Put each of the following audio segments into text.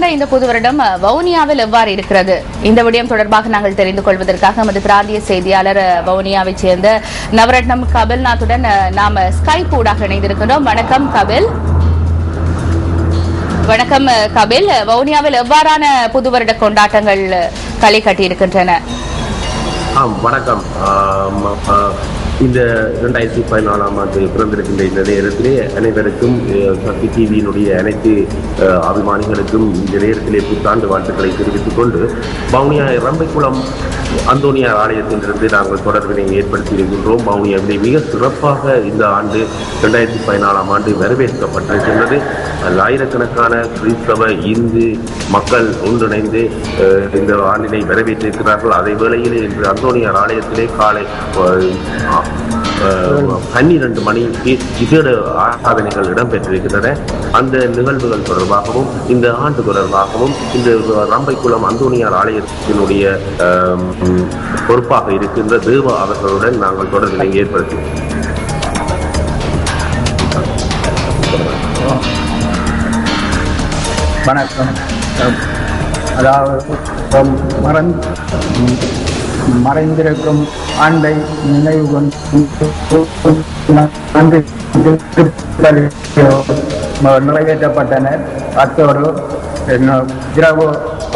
வருகின்ற இந்த புது வருடம் வவுனியாவில் எவ்வாறு இருக்கிறது? இந்த விடயம் தொடர்பாக நாங்கள் தெரிந்து கொள்வதற்காக நமது பிராந்திய செய்தியாளர் வவுனியாவை சேர்ந்த நவரத்னம் கபில்நாத்துடன் நாம் ஸ்கைப் ஊடாக இணைந்திருக்கிறோம். வணக்கம் கபில். வணக்கம் கபில். வவுனியாவில் எவ்வாறான புது வருட கொண்டாட்டங்கள் களை கட்டியிருக்கின்றன? வணக்கம். இந்த 2014ஆம் ஆண்டு பிறந்திருக்கின்ற இந்த நேரத்திலே அனைவருக்கும் சக்தி டிவியினுடைய அனைத்து அபிமானிகளுக்கும் இந்த நேரத்திலே புத்தாண்டு வாழ்த்துக்களை தெரிவித்துக் கொண்டு வவுனியா ரம்பைக்குளம் அந்தோனியார் ஆலயத்திலிருந்து நாங்கள் தொடர்பினை ஏற்படுத்தி இருக்கின்றோம். வவுனியாவிலே மிக சிறப்பாக இந்த ஆண்டு 2014ஆம் ஆண்டு வரவேற்கப்பட்டிருக்கின்றது. ஆயிரக்கணக்கான கிறிஸ்தவ இந்து மக்கள் ஒன்றிணைந்து இந்த ஆண்டினை வரவேற்றிருக்கிறார்கள். அதே வேளையிலே இன்று அந்தோனியார் ஆலயத்திலே காலை 12 மணிக்கு விசேட ஆராதனைகள் இடம்பெற்றிருக்கின்றன. அந்த நிகழ்வுகள் தொடர்பாகவும் இந்த ஆண்டு தொடர்பாகவும் இந்த ரம்பைக்குளம் அந்தோனியார் ஆலயத்தினுடைய பொறுப்பாக இருக்கின்ற தேவ அவர்களுடன் நாங்கள் தொடர்பினை ஏற்படுத்தி வணக்கம். அதாவது மறைந்திருக்கும் ஆண்டை நினைவு நிறைவேற்றப்பட்டனர். அத்தோடு இரவு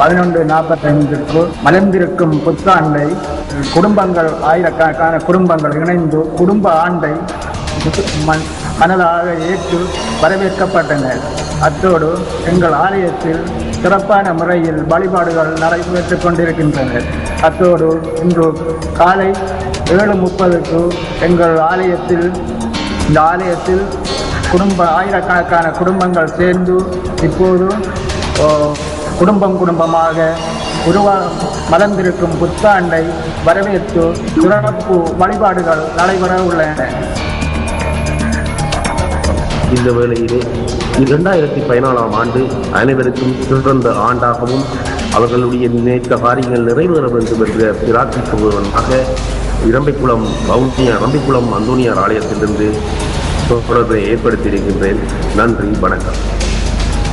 11:45 மலர்ந்திருக்கும் புத்தாண்டை குடும்பங்கள், ஆயிரக்கணக்கான குடும்பங்கள் இணைந்து குடும்ப ஆண்டை மனதாக ஏற்று வரவேற்கப்பட்டனர். அத்தோடு எங்கள் ஆலயத்தில் சிறப்பான முறையில் வழிபாடுகள் நடைபெற்றுக் கொண்டிருக்கின்றன. அத்தோடு இன்று காலை 7:30க்கு எங்கள் இந்த ஆலயத்தில் ஆயிரக்கணக்கான குடும்பங்கள் சேர்ந்து இப்போது குடும்பமாக மலர்ந்திருக்கும் புத்தாண்டை வரவேற்று சிறப்பு வழிபாடுகள் நடைபெற உள்ளன. இந்த வேளையிலே 2014ஆம் ஆண்டு அனைவருக்கும் சிறந்த ஆண்டாகவும் அவர்களுடைய நினைத்த காரியங்கள் நிறைவேற வேண்டும் என்ற பிரார்த்திப்பவனாக ரம்பைக்குளம் அந்தோனியார் ஆலயத்திலிருந்து தொடர்பை ஏற்படுத்தியிருக்கின்றேன். நன்றி, வணக்கம்.